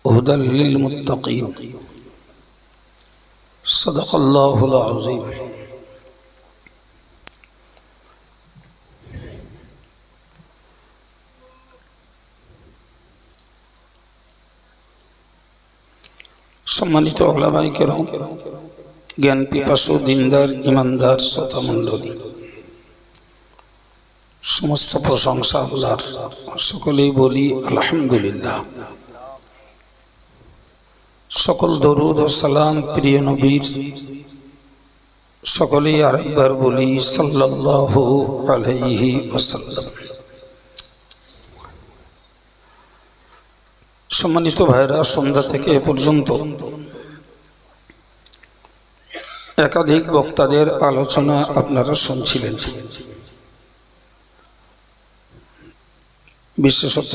هدى للمتقين صدق الله العظيم। সম্মানিত উলামায়ে কেরাম, জ্ঞান পিপাসু দিনদার ইমানদার শ্রোতা মণ্ডলী, সমস্ত প্রশংসা আল্লাহর। সকলেই বলি আলহামদুলিল্লাহ। সকল দরুদ ও সালাম প্রিয় নবীর, সকলেই আরেকবার বলি সাল্লাল্লাহু আলাইহি ওয়াসাল্লাম। সম্মানিত ভাইরা, সন্ধ্যা থেকে এ পর্যন্ত একাধিক বক্তাদের আলোচনা আপনারা শুনছিলেন। বিশেষত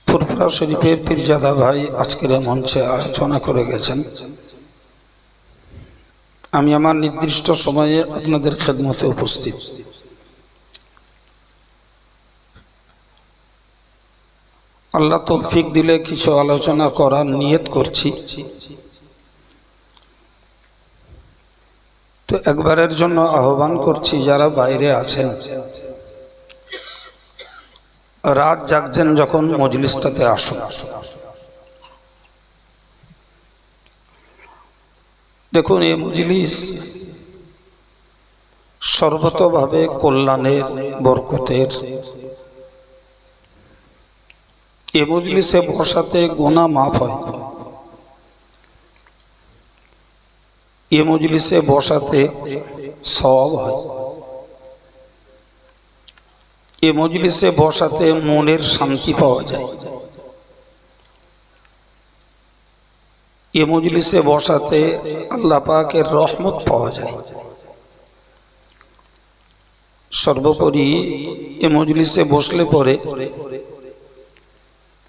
ফুরফুরা শরীফের পীরজাদা ভাই আজকের মঞ্চে আলোচনা করে গেছেন। আমি আমার নির্দিষ্ট সময়ে আপনাদের খেদমতে উপস্থিত। আল্লাহ তৌফিক দিলে কিছু আলোচনা করার নিয়ত করছি। তো একবারের জন্য আহ্বান করছি, যারা বাইরে আছেন, রাত জাগছেন যখন, মজলিসটাতে আসুন। দেখুন, এই মজলিস সর্বতভাবে কল্যাণের, বরকতের। এই মজলিসে বসাতে গুনাহ মাফ হয়। এই মজলিসে বসাতে সওয়াব হয়। এই মজলিসে বসাতে মনের শান্তি পাওয়া যায়। এই মজলিসে বসাতে আল্লাহ পাকের রহমত পাওয়া যায়। সর্বোপরি এই মজলিসে বসলে পরে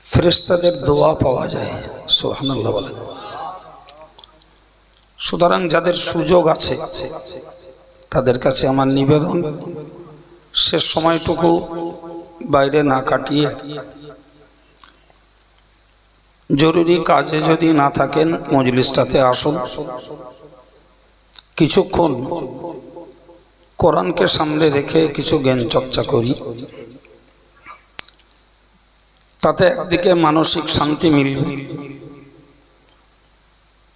ফেরেশতাদের দোয়া পাওয়া যায়। সুবহানাল্লাহ বলেন। সুতরাং যাদের সুযোগ আছে তাদের কাছে আমার নিবেদন, শেষ সময়টুকু বাইরে না কাটিয়ে জরুরি কাজে যদি না থাকেন মজলিসটাতে আসুন। কিছুক্ষণ কোরআনকে সামনে রেখে কিছু জ্ঞান চর্চা করি। তাতে একদিকে মানসিক শান্তি মিলবে,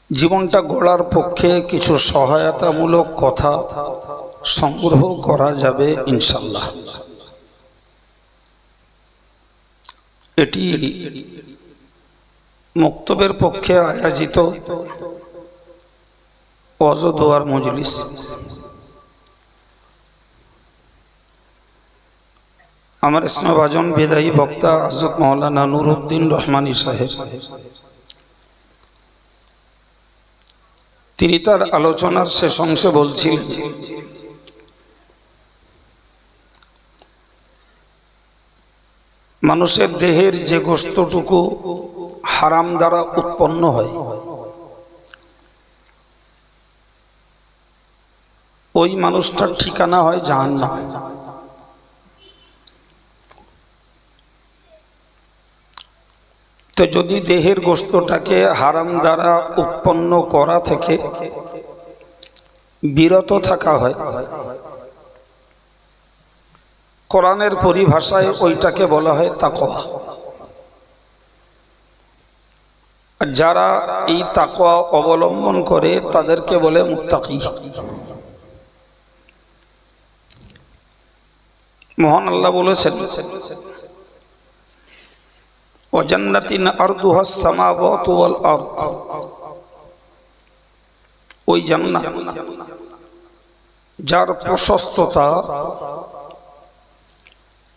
জীবনটা গড়ার পক্ষে কিছু সহায়তামূলক কথা সংগ্রহ করা যাবে ইনশাআল্লাহ। এটি মুক্তবের পক্ষে আয়োজিত ওয়াজ ও দোয়ার মজলিস। আমার স্নেহভাজন বিদায়ী বক্তা হযরত মাওলানা নুরউদ্দিন রহমানী সাহেব, তিনি তার আলোচনার শেষ অংশে বলছিলেন, মানুষের দেহের যে গোশতটুকু হারাম দ্বারা উৎপন্ন হয়, ওই মানুষটার ঠিকানা হয় জাহান্নাম। তো যদি দেহের গোশতটাকে হারাম দ্বারা উৎপন্ন করা থেকে বিরত থাকা হয়, কোরআনের পরিভাষায় ওইটাকে বলা হয় তাকওয়া। যারা এই তাকওয়া অবলম্বন করে তাদেরকে বলে মুত্তাকি। মহান আল্লাহ বলেছেন, ওয়াজান্নাতিন আরদুহাস সামাওয়াতু ওয়াল আরদ। ওই জান্নাত যার প্রশস্ততা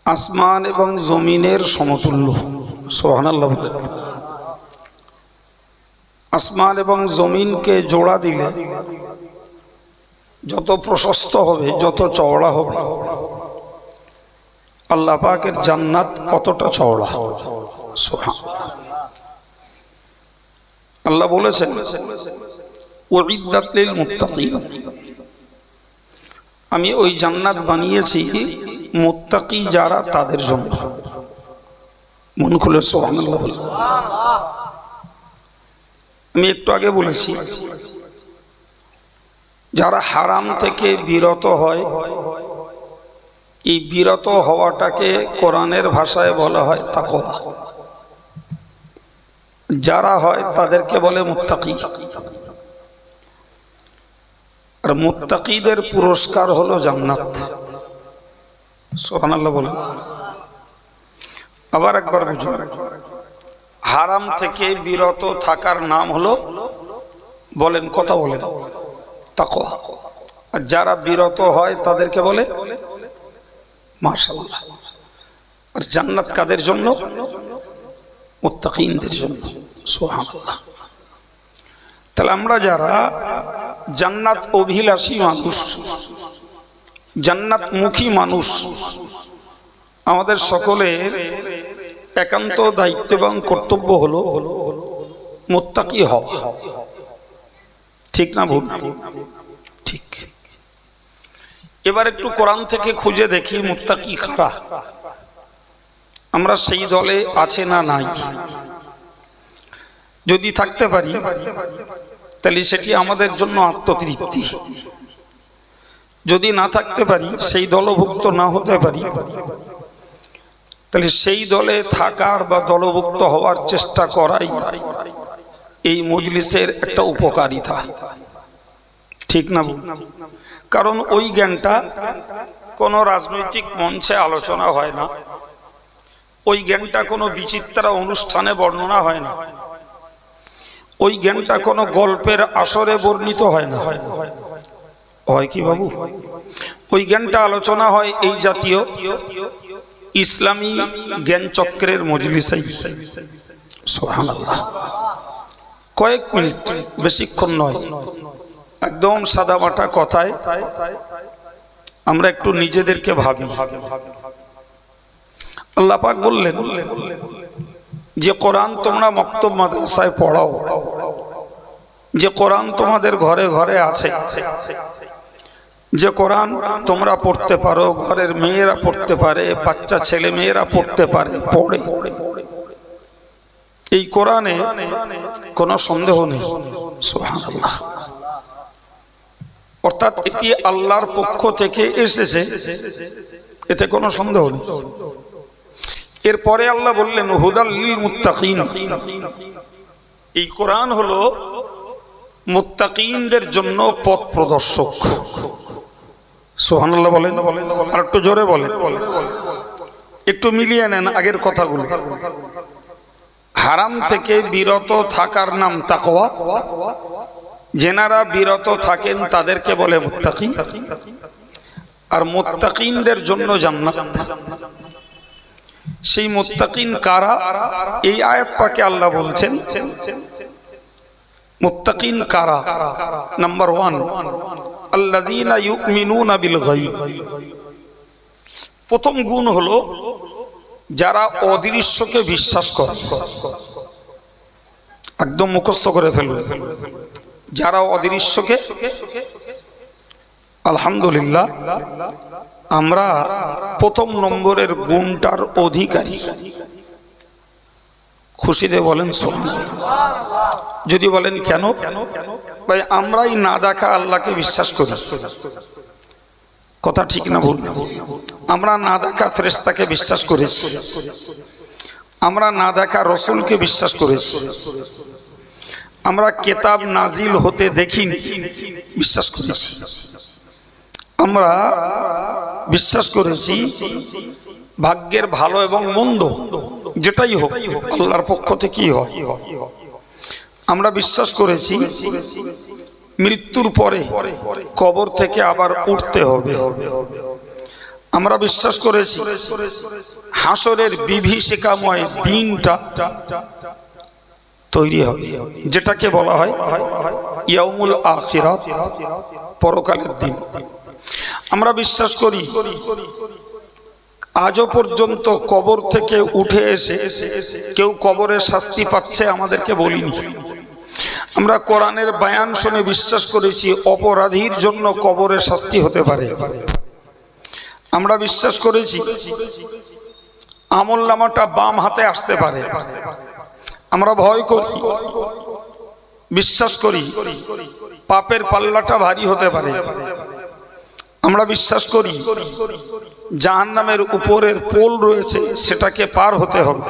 আসমান এবং জমিনের সমতুল্য। সুবহানাল্লাহ বলেন। আসমান এবং জমিনকে জোড়া দিলে যত প্রশস্ত হবে, যত চওড়া হবে, আল্লাহ পাকের জান্নাত অতটা চওড়া। আল্লাহ বলেছেন, উইদ্দাত লিল মুত্তাকিন, আমি ওই জান্নাত বানিয়েছি মুত্তাকি যারা তাদের জন্য। মন খুলে সুবহানাল্লাহ বলুন। আমি একটু আগে বলেছি যারা হারাম থেকে বিরত হয়, এই বিরত হওয়াটাকে কোরআনের ভাষায় বলা হয় তাকওয়া। যারা হয় তাদেরকে বলে মুত্তাকি। আর মুত্তাকিদের পুরস্কার হলো জান্নাত। সুবহানাল্লাহ বলেন। আবার একবার বুঝুন, হারাম থেকে বিরত থাকার নাম হলো, বলেন কথা বলেন, তাকওয়া। আর যারা বিরত হয় তাদেরকে বলে মাশাআল্লাহ। আর জান্নাত কাদের জন্য? মুত্তাকিনদের জন্য। সুবহানাল্লাহ। তাহলে আমরা যারা জান্নাত অভিলাষী মানুষ, জান্নাতমুখী মানুষ, আমাদের সকলের একান্ত দায়িত্ব এবং কর্তব্য হলো মুত্তাকি হওয়া। ঠিক না ভুল? ঠিক। এবার একটু কোরআন থেকে খুঁজে দেখি মুত্তাকি কারা, আমরা সেই দলে আছে না নাই। যদি থাকতে পারি তাহলে সেটি আমাদের জন্য আত্মতৃপ্তি। যদি না থাকতে পারি, সেই দলভুক্ত না হতে পারি, তাহলে সেই দলে থাকার বা দলভুক্ত হওয়ার চেষ্টা করাই এই মজলিসের একটা উপকারিতা। ঠিক না? কারণ ওই জ্ঞানটা কোনো রাজনৈতিক মঞ্চে আলোচনা হয় না, ওই জ্ঞানটা কোনো বিচিত্রা অনুষ্ঠানে বর্ণনা হয় না, ওই জ্ঞানটা কোনো গল্পের আসরে বর্ণিত হয় না। হয় কি বাবু? ওই জ্ঞানটা আলোচনা হয় এই জাতীয় ইসলামী জ্ঞান চক্রের মজলিসে। সুবহানাল্লাহ। কয়েক মিনিট, বেশিক্ষণ নয়, একদম সাদামাটা কথায় আমরা একটু নিজেদেরকে ভাবি। আল্লাহ পাক বললেন যে কোরআন তোমরা মক্তব মাদ্রাসায় পড়াও, যে কোরআন তোমাদের ঘরে ঘরে আছে, যে কোরআন তোমরা পড়তে পারো, ঘরের মেয়েরা পড়তে পারে, বাচ্চা ছেলে মেয়েরা পড়তে পারে, পড়ে। এই কোরআনে কোনো সন্দেহ নেই। সুবহানাল্লাহ। অর্থাৎ এটি আল্লাহর পক্ষ থেকে এসেছে, এতে কোনো সন্দেহ নেই। এরপরে আল্লাহ বললেন হুদাল লিল মুত্তাকিন। এই কোরআন হলো মুত্তাকিনদের জন্য পথ প্রদর্শক। সুবহানাল্লাহ বলেন। আর একটু জোরে বলেন, একটু মিলিয়ে নেন আগের কথাগুলো। হারাম থেকে বিরত থাকার নাম তাকওয়া। যেনারা বিরত থাকেন তাদেরকে বলে মুত্তাকি। আর মুত্তাকিনদের জন্য জান্নাত। সেই মুত্তাকিন কারা? এই আয়াত পাকে আল্লাহ বলছেন মুত্তাকিন কারা। নাম্বার 1, আল্লাযীনা ইউমিনুনা বিল গায়ব। প্রথম গুণ হলো যারা অদৃশ্যকে বিশ্বাস করে। একদম মুখস্থ করে ফেলুন, যারা অদৃশ্যকে। আলহামদুলিল্লাহ, আমরা প্রথম নম্বরের গুণটার অধিকারী। খুশিতে বলেন সুবহানাল্লাহ। যদি বলেন কেন? ভাই আমরাই না দেখা আল্লাহকে বিশ্বাস করি। কথা ঠিক না ভুল? আমরা না দেখা ফেরেশতাকে বিশ্বাস করেছি, আমরা না দেখা রসুলকে বিশ্বাস করেছি, আমরা কিতাব নাজিল হতে দেখিনি, বিশ্বাস করেছি। আমরা বিশ্বাস করেছি ভাগ্যের ভালো এবং মন্দ যেটাই হোক আল্লাহর পক্ষ থেকেই হয়। আমরা বিশ্বাস করেছি মৃত্যুর পরে কবর থেকে আবার উঠতে হবে। আমরা বিশ্বাস করেছি হাসরের বিভীষিকাময় দিনটা তৈরি হবে, যেটাকে বলা হয় ইয়াউমুল আখিরাত, পরকালের দিন। আমরা বিশ্বাস করি আজও পর্যন্ত কবর থেকে উঠে এসে কেউ কবরের শাস্তি পাচ্ছে আমাদেরকে বলিনি। আমরা কোরআনের বয়ান শুনে বিশ্বাস করেছি অপরাধীর জন্য কবরের শাস্তি হতে পারে। আমরা বিশ্বাস করেছি আমলনামাটা বাম হাতে আসতে পারে। আমরা ভয় করি, বিশ্বাস করি পাপের পাল্লাটা ভারী হতে পারে। আমরা বিশ্বাস করি জাহান্নামের উপরের পোল রয়েছে, সেটাকে পার হতে হবে।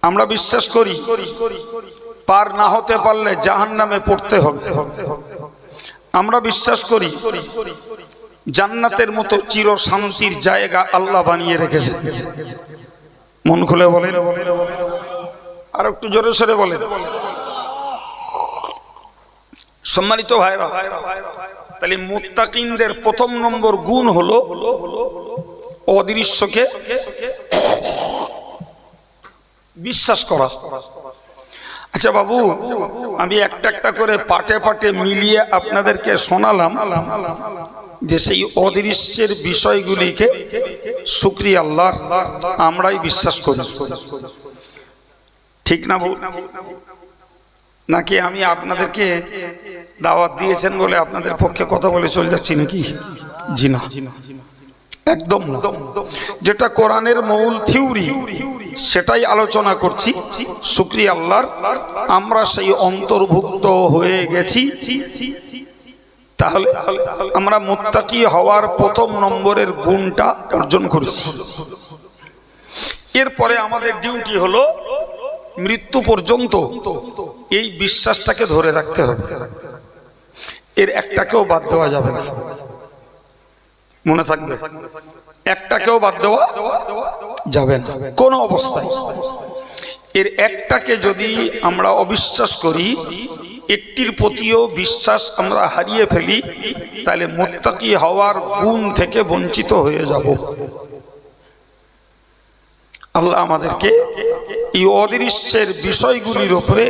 আমরা বিশ্বাস করি পার না হতে পারলে জাহান্নামে পড়তে হবে। আমরা বিশ্বাস করি জান্নাতের মতো চির শান্তির জায়গা আল্লাহ বানিয়ে রেখেছেন। মন খুলে বলেন, আর একটু জোরে সরে বলেন। সম্মানিত ভাইরা, তাহলে মুত্তাকিনদের প্রথম নম্বর গুণ হলো অদৃশ্যকে বিশ্বাস করা। আচ্ছা বাবু, আমি একটা একটা করে পাটে পাটে মিলিয়ে আপনাদেরকে শোনালাম যে সেই অদৃশ্যের বিষয়গুলিকে শুকরিয়া আল্লাহর আমরাই বিশ্বাস করি, ঠিক না বউ? নাকি আমি আপনাদেরকে দাওয়াত দিয়েছেন বলে আপনাদের পক্ষে কথা বলে চলে যাচ্ছি নাকি? জি না, একদম না। যেটা কোরআনের মূল থিওরি সেটাই আলোচনা করছি। শুকরিয়া আল্লাহর, আমরা সেই অন্তর্ভুক্ত হয়ে গেছি। তাহলে আমরা মুত্তাকি হওয়ার প্রথম নম্বরের গুণটা অর্জন করেছি। এরপরে আমাদের ডিউটি হলো মৃত্যু পর্যন্ত এই বিশ্বাসটাকে ধরে রাখতে হবে। এর একটাকেও বাদ দেওয়া যাবে না, মনে থাকবে, একটাকেও বাদ দেওয়া যাবে না কোনো অবস্থায়। এর একটাকে যদি আমরা অবিশ্বাস করি, একটির প্রতিও বিশ্বাস আমরা হারিয়ে ফেলি, তাহলে মুত্তাকি হওয়ার গুণ থেকে বঞ্চিত হয়ে যাব। আল্লাহ আমাদেরকে এই অদৃশ্যের বিষয়গুলির উপরে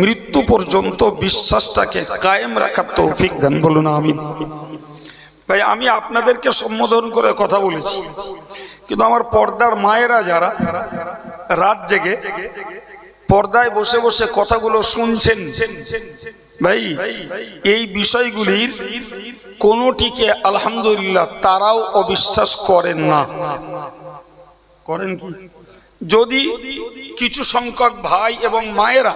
মৃত্যু পর্যন্ত বিশ্বাসটাকে কায়েম রাখার তৌফিক দেন, বলুন আমিন। ভাই, আমি আপনাদেরকে সম্বোধন করে কথা বলেছি, কিন্তু আমার পর্দার মায়েরা যারা রাত জেগে পর্দায় বসে বসে কথাগুলো শুনছেন, ভাই এই বিষয়গুলির কোনোটিকে আলহামদুলিল্লাহ তারাও অবিশ্বাস করেন না। করেন কি? যদি কিছু সংখ্যক ভাই এবং মায়েরা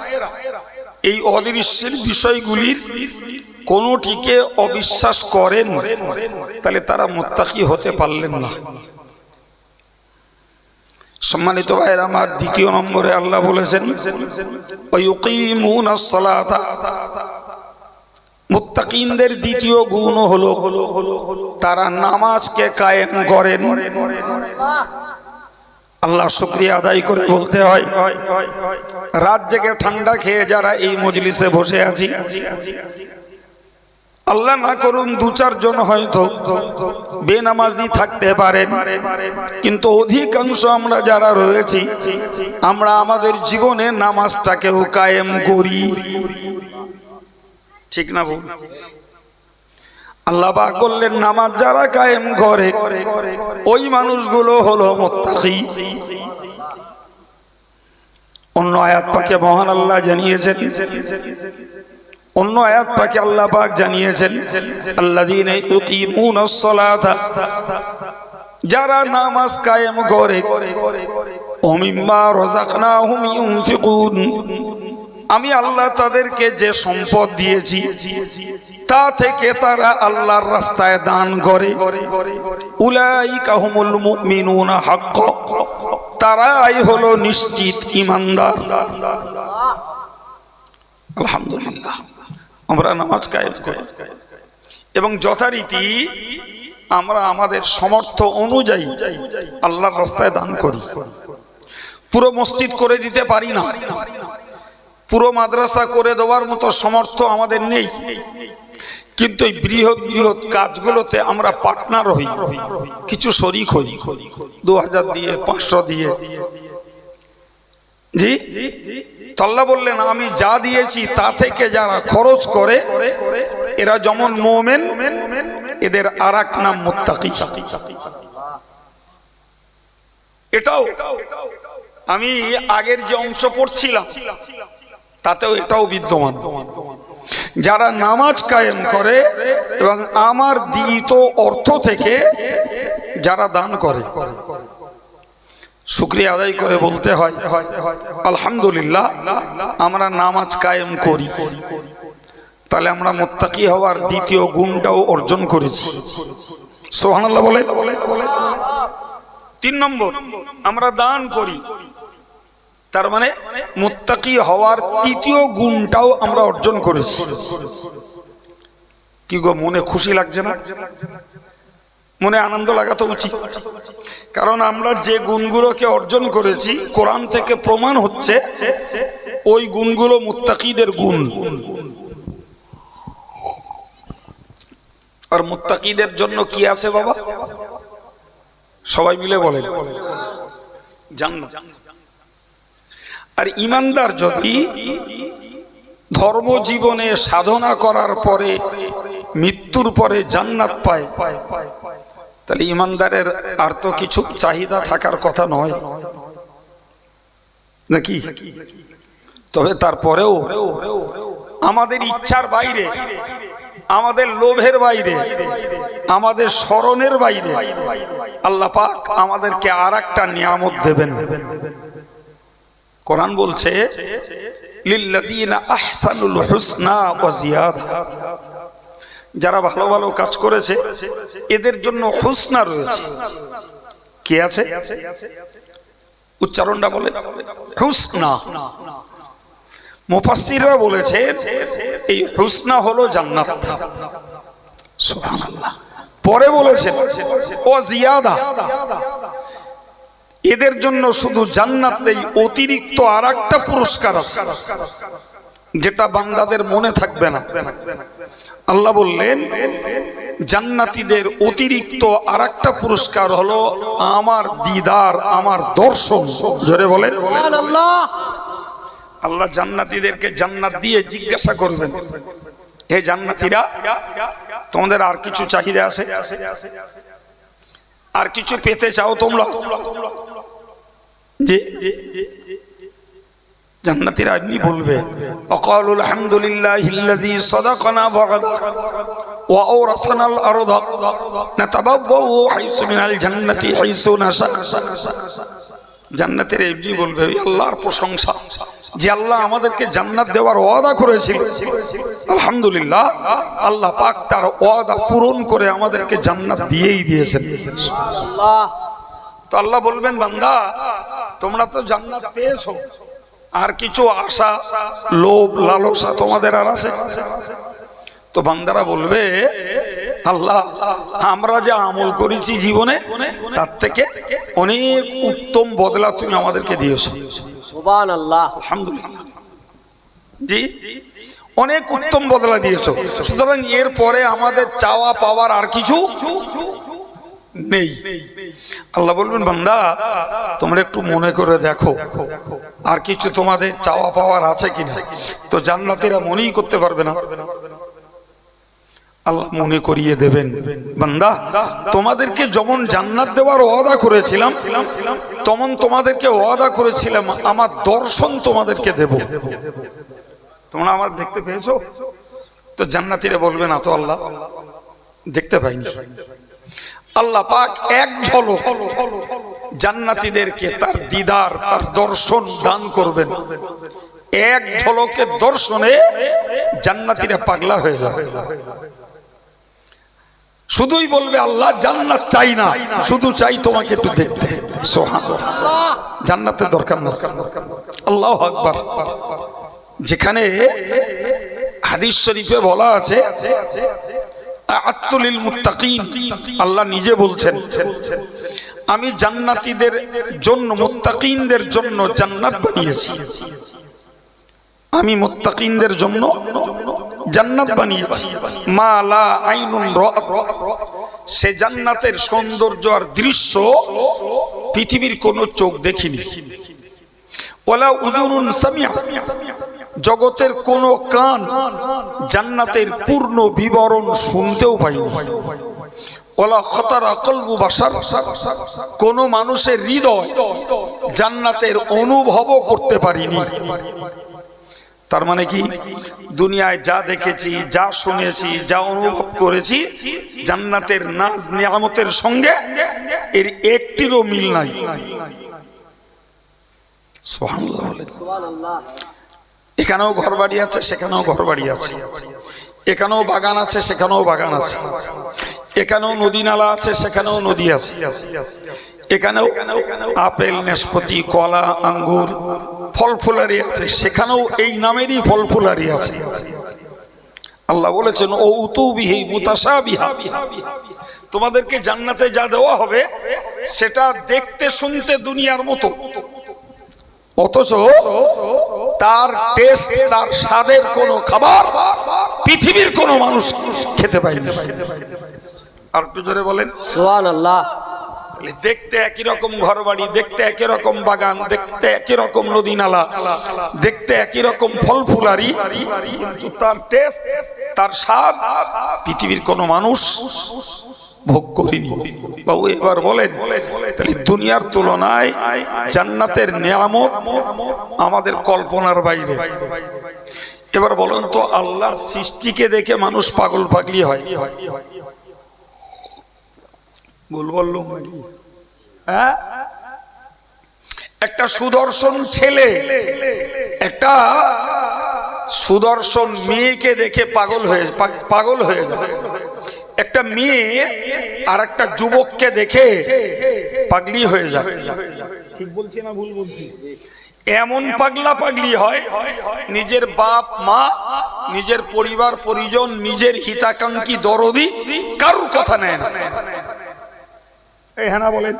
এই অদৃশ্যের বিষয়গুলির কোনোটিকে অবিশ্বাস করেন, তাহলে তারা মুত্তাকি হতে পারলেন না। সম্মানিত ভাইয়েরা আমার, দ্বিতীয় নম্বরে আল্লাহ বলেছেন ওয়ায়ুকিমুনাস সালাতা। মুত্তাকিনদের দ্বিতীয় গুণ হলো তারা নামাজকে কায়েম করেন। আল্লাহ শুকরিয়া আদায় করে বলতে হয়, রাত জেগে ঠান্ডা খেয়ে যারা এই মজলিসে বসে আছি, আল্লাহ না করুন দু চারজন হয়তো বেনামাজি থাকতে পারেন, কিন্তু অধিকাংশ আমরা যারা রয়েছি আমরা আমাদের জীবনে নামাজটাকেও কায়েম করি, ঠিক না বল? আল্লাহ পাক বললেন নামাজ যারা কায়েম করে ওই মানুষগুলো হলো মুত্তাকি। অন্য আয়াত পাকে মহান আল্লাহ জানিয়েছেন, অন্য আয়াত পাকে আল্লাহ পাক জানিয়েছেন আল্লাযীনা ইউকিমুনাস সালাতা, যারা নামাজ কায়েম করে, ওয়া মিম্মা রাযাকনাহুম ইউনফিকুন, আমি আল্লাহ তাদেরকে যে সম্পদ দিয়েছি তা থেকে তারা আল্লাহর রাস্তায় দান করে। উলাইকা হুমুল মুমিনুনা হাক্কান, তারাই হলো নিশ্চিত ঈমানদার। আলহামদুলিল্লাহ, আমরা নামাজ কায়েম করি এবং যথারীতি আমরা আমাদের সামর্থ্য অনুযায়ী আল্লাহর রাস্তায় দান করি। পুরো মসজিদ করে দিতে পারি না, পুরো মাদ্রাসা করে দেওয়ার মতো সামর্থ্য আমাদের নেই, কিন্তু এই বৃহৎ বৃহৎ কাজগুলোতে আমরা পার্টনার হই, কিছু শরীক হই, 2000 দিয়ে 500 দিয়ে। জি, আল্লাহ বললেন আমি যা দিয়েছি তা থেকে যারা খরচ করে এরা যেমন মুমিন, এদের আরেক নাম মুত্তাকি। এটাও আমি আগের যে অংশ পড়ছিলাম তাতেও এটাও বিদ্যমান। যারা নামাজ কায়েম করে এবং আমার দিত অর্থ থেকে যারা দান করে, শুকরিয়া আদায় করে বলতে হয় আলহামদুলিল্লাহ আমরা নামাজ কায়েম করি, তাহলে আমরা মুত্তাকি হওয়ার দ্বিতীয় গুণটাও অর্জন করেছি। সুবহানাল্লাহ বলে। 3 নম্বর, আমরা দান করি, তার মানে মুত্তাকি হওয়ার তৃতীয় গুণটাও আমরা অর্জন করেছি। কি গো, মনে খুশি লাগছে না? মনে আনন্দ লাগা তো উচিত, কারণ আমরা যে গুণগুলোকে অর্জন করেছি কোরআন থেকে প্রমাণ হচ্ছে ওই গুণগুলো মুত্তাকিদের গুণ। আর মুত্তাকিদের জন্য কি আছে বাবা? সবাই মিলে বলেন, জান্নাত। আর ঈমানদার যদি ধর্ম জীবনে সাধনা করার পরে মৃত্যুর পরে জান্নাত পায়, তাহলে ঈমানদারের আর তো কিছু চাহিদা থাকার কথা নয় নাকি? তবে তারপরেও আমাদের ইচ্ছার বাইরে, আমাদের লোভের বাইরে, আমাদের স্মরণের বাইরে আল্লাহ পাক আমাদেরকে আর একটা নিয়ামত দেবেন। কোরআন বলছে লিল্লাযীনা আহসানুল হুসনা ওয়া জিয়াদা, যারা ভালো ভালো কাজ করেছে এদের জন্য হুসনা রয়েছে। কি আছে? উচ্চারণটা বলেন, হুসনা। মুফাসসিররা বলেছেন এই হুসনা হলো জান্নাত। সুবহানাল্লাহ। পরে বলেছেন ও জিয়াদা, এদের জন্য শুধু জান্নাত নেই, অতিরিক্ত আরেকটা পুরস্কার আছে যেটা বান্দাদের মনে থাকবে না। আল্লাহ বললেন জান্নাতীদের অতিরিক্ত আরেকটা পুরস্কার হলো আমার দিদার, আমার দর্শন। জোরে বলেন সুবহানাল্লাহ। আল্লাহ জান্নাতীদেরকে জান্নাত দিয়ে জিজ্ঞাসা করবেন, হে জান্নাতীরা, তোমাদের আর কিছু চাহিদা আছে? আর কিছু পেতে চাও তোমরা? জি, জান্নাতীরা এমনি বলবে, ওয়াকালুল হামদুলিল্লাহিল্লাযী সাদাকানা ওয়া'দা ওয়া আওরাসানাল আরদা নাতাবাওয়াউ হাইসু মিনাল জান্নাতি হাইসু নাশা। জান্নাতের এমনি বলবে, আল্লাহর প্রশংসা যে আল্লাহ আমাদেরকে জান্নাত দেওয়ার ওয়াদা করেছিল, আলহামদুলিল্লাহ আল্লাহ পাক তার ওয়াদা পূরণ করে আমাদেরকে জান্নাত দিয়েই দিয়েছেন। সুবহানাল্লাহ। তো আল্লাহ বলবেন, বান্দা তোমরা তো জান্নাত পেয়েছো, আর কিছু আশা, লোভ, লালসা তোমাদের আর আছে? তো বান্দারা বলবে, আল্লাহ আমরা যা আমল করেছি জীবনে তার থেকে অনেক উত্তম বদলা তুমি আমাদেরকে দিয়েছো। সুবহানাল্লাহ। আলহামদুলিল্লাহ। জি, অনেক উত্তম বদলা দিয়েছো, সুতরাং এর পরে আমাদের চাওয়া পাওয়ার আর কিছু নেই। আল্লাহ বলবেন, বান্দা তোমরা একটু মনে করে দেখো আর কিছু তোমাদের চাওয়া পাওয়ার আছে কিনা। তো জান্নাতীরা মনেই করতে পারবে না। আল্লাহ মনে করিয়ে দেবেন, বান্দা তোমাদেরকে যেমন জান্নাত দেওয়ার ওয়াদা করেছিলাম তেমন তোমাদেরকে ওয়াদা করেছিলাম আমার দর্শন তোমাদেরকে দেব। তোমরা আমার দেখতে পেয়েছো? তো জান্নাতীরা বলবে না, তো আল্লাহ দেখতে পাইনি। আল্লাহ পাক এক ঝলক জান্নাতীদেরকে তার দিদার, তার দর্শন দান করবেন। এক ঝলকের দর্শনে জান্নাতীরা পাগলা হয়ে যাবে। শুধুই বলবে, আল্লাহ জান্নাত চাই না, শুধু চাই তোমাকে একটু দেখতে। সুবহানাল্লাহ। জান্নাতের দরকার না। আল্লাহু আকবার। যেখানে হাদিস শরীফে বলা আছে আ'আত্তুলিল মুত্তাকিন, আল্লাহ নিজে বলছেন আমি জান্নাতীদের জন্য, মুত্তাকিনদের জন্য জান্নাত বানিয়েছি। আমি মুত্তাকিনদের জন্য জান্নাত বানিয়েছি। মা লা আইনুন রাআত, সে জান্নাতের সৌন্দর্য আর দৃশ্য পৃথিবীর কোনো চোখ দেখিনি। ওয়ালা উযুনুন সামিআ, জগতের কোন কান জান্নাতের পূর্ণ বিবরণ শুনতেও পাইনি। ওয়ালা খাতারা কলবু বাশার, কোন মানুষের হৃদয় জান্নাতের অনুভবও করতে পারিনি। তার মানে কি, দুনিয়ায় যা দেখেছি, যা শুনেছি, যা অনুভব করেছি, জান্নাতের নাজ নিয়ামতের সঙ্গে এর একটিরও মিল নাই। সুবহানাল্লাহ বলেন। এখানেও ঘর বাড়ি আছে, সেখানেও ঘর বাড়ি আছে, এখানেও বাগান আছে, সেখানেও বাগান আছে, এখানেও নদী নালা আছে, সেখানেও নদী আছে, এখানেও আপেল, নাশপাতি, কলা, আঙ্গুর, ফল ফুলারি আছে, সেখানেও এই নামেরই ফল ফুলারি আছে। আল্লাহ বলেছেন ও উতুবিহি মুতাশাবিহা, তোমাদেরকে জান্নাতে যা দেওয়া হবে সেটা দেখতে শুনতে দুনিয়ার মতো, অথচ তার টেস্ট, তার স্বাদের কোনো খাবার পৃথিবীর কোনো মানুষ খেতে পায়নি। আর একটু জোরে বলেন সুবহানাল্লাহ। দেখতে একই রকম ঘরবাড়ি, দেখতে একই রকম বাগান, দেখতে একই রকম নদী নালা, দেখতে একই রকম ফল ফুলারি, তার টেস্ট, তার স্বাদ পৃথিবীর কোনো মানুষ ভোগ করেনি। বাবু এবার বলেন, তাহলে দুনিয়ার তুলনায় জান্নাতের নিয়ামত আমাদের কল্পনার বাইরে। এবার বলেন তো, আল্লাহর সৃষ্টিকে দেখে মানুষ পাগল পাগলি হয়? বলবো হ্যাঁ, একটা সুদর্শন ছেলে একটা সুদর্শন মেয়েকে দেখে পাগল হয়ে যায়। একটা মেয়ে আর একটা যুবককে দেখে পাগলি হয়ে যায়। ঠিক বলছি না ভুল বলছি? এমন পাগলা পাগলি হয়, নিজের বাপ মা, নিজের পরিবার পরিজন, নিজের হিতাকাঙ্ক্ষী দরদি কারুর কথা নেয় না। হ্যাঁ না বলেন?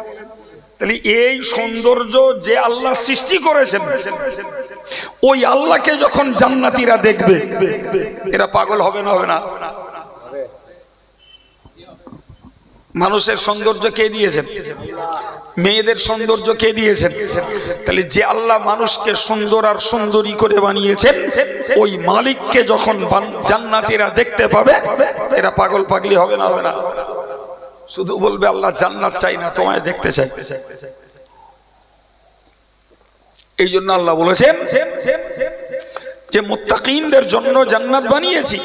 তাহলে এই সৌন্দর্য যে আল্লাহ সৃষ্টি করেছেন, ওই আল্লাহকে যখন জান্নাতীরা দেখবে, এরা পাগল হবে না? হবে না? মানুষের সৌন্দর্য কে দিয়েছেন? মেয়েদের সৌন্দর্য কে দিয়েছেন? তাহলে যে আল্লাহ মানুষকে সুন্দর আর সুন্দরী করে বানিয়েছেন, ওই মালিককে যখন জান্নাতীরা দেখতে পাবে, এরা পাগল পাগলি হবে না? হবে না? শুধু বলবে আল্লাহ জান্নাত চাই না, তোমায় দেখতে চাই। এই জন্য আল্লাহ বলেছেন যে মুত্তাকিনদের জন্য জান্নাত বানিয়েছি,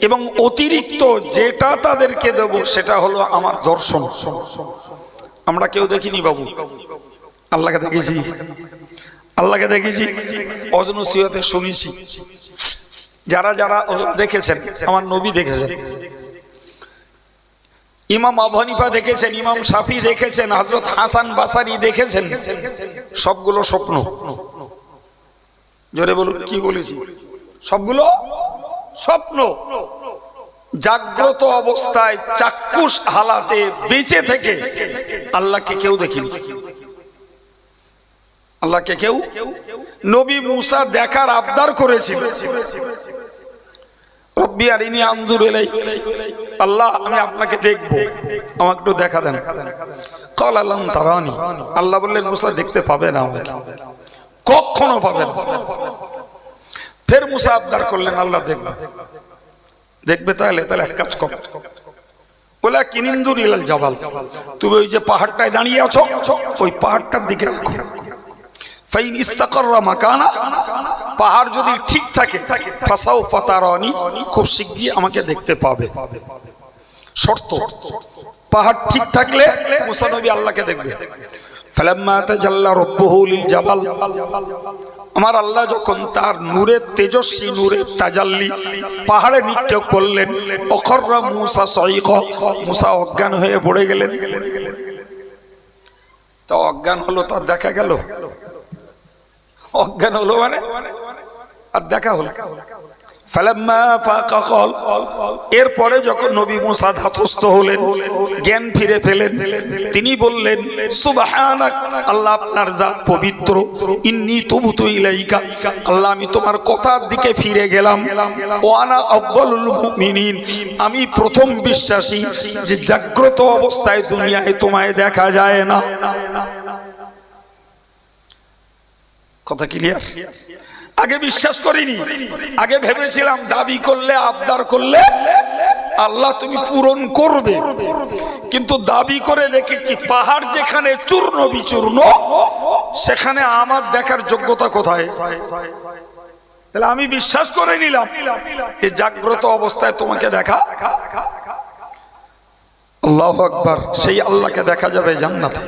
এবং অতিরিক্ত যেটা তাদেরকে দেব সেটা হলো আমার দর্শন। আমরা কেউ দেখিনি বাবু, আল্লাহকে দেখেছি, আল্লাহকে দেখেছি, অজনসিয়তে শুনেছি। যারা যারা আল্লাহ দেখেছেন, আমার নবী দেখেছেন, ইমাম আবু হানিফা দেখেছেন, ইমাম শাফি দেখেছেন, হযরত হাসান বাসারি দেখেছেন, সবগুলো স্বপ্ন। জোরে বলুন, কি বলেছি? সবগুলো স্বপ্ন। জাগ্রত অবস্থায় চাক্ষুষ হালাতে বেঁচে থেকে আল্লাহকে কেউ দেখিনি। আল্লাহকে কেউ, নবী মুসা দেখার আবদার করেছিল, রব্বি আরিনি আনজুর ইলাইক, আল্লাহ আমি আপনাকে দেখব, আমাকে একটু দেখা দেন। ক্বালা লান তারানি, আল্লাহ বললেন মুসা দেখতে পাবে না, আমাকে কখনো পাবে না। ফের মুসা আবদার করলেন, আল্লাহ দেখবে। দেখবে তাহলে এক কাজ কর, বলে কিনিন্দুর ইলাল জাবাল, তুমি ওই যে পাহাড়টায় দাঁড়িয়ে আছো, ওই পাহাড়টার দিকে দেখো। ফাইন ইস্তাকাররা মাকানা, পাহাড় যদি ঠিক থাকে, ফাসাউফা তারানি, খুব শিগগিরই আমাকে দেখতে পাবে। শর্ত, পাহাড় ঠিক থাকলে মুসা নবী আল্লাহকে দেখবে। ফালাম্মা তাজাল্লা রাব্বুহু লিল জাবাল, আমার আল্লাহ যখন তার নূরের তেজস্বী নূরের তাজাল্লি পাহাড়ে নিক্ষেপ করলেন, অখররা মুসা সাইকা, মুসা অজ্ঞান হয়ে পড়ে গেলেন। তো অজ্ঞান হলো, তার দেখা গেল? অজ্ঞান হলো মানে আর দেখা হলো? ফালাম্মা ফাকা ক্বাল, এরপরে যখন নবী মুসা ধাতস্থ হলেন, জ্ঞান ফিরে পেলেন, তিনি বললেন সুবহানাক, আল্লাহ আপনার জাত পবিত্র, ইন্নী তুবতু ইলাইকা, আল্লাহ আমি তোমার কথার দিকে ফিরে গেলাম, ওয়া আনা আউয়ালুল মুমিনিন, আমি প্রথম বিশ্বাসী যে জাগ্রত অবস্থায় দুনিয়ায় তোমায় দেখা যায় না। কথা ক্লিয়ার? আগে বিশ্বাস করিনি, আগে ভেবেছিলাম দাবি করলে, আবদার করলে আল্লাহ তুমি পূরণ করবে, কিন্তু দাবি করে দেখেছি পাহাড় যেখানে চূর্ণ বিচূর্ণ, সেখানে আমার দেখার যোগ্যতা কোথায়? তাহলে আমি বিশ্বাস করে নিলাম যে জাগ্রত অবস্থায় তোমাকে দেখা। আল্লাহু আকবার, সেই আল্লাহকে দেখা যাবে জান্নাতে।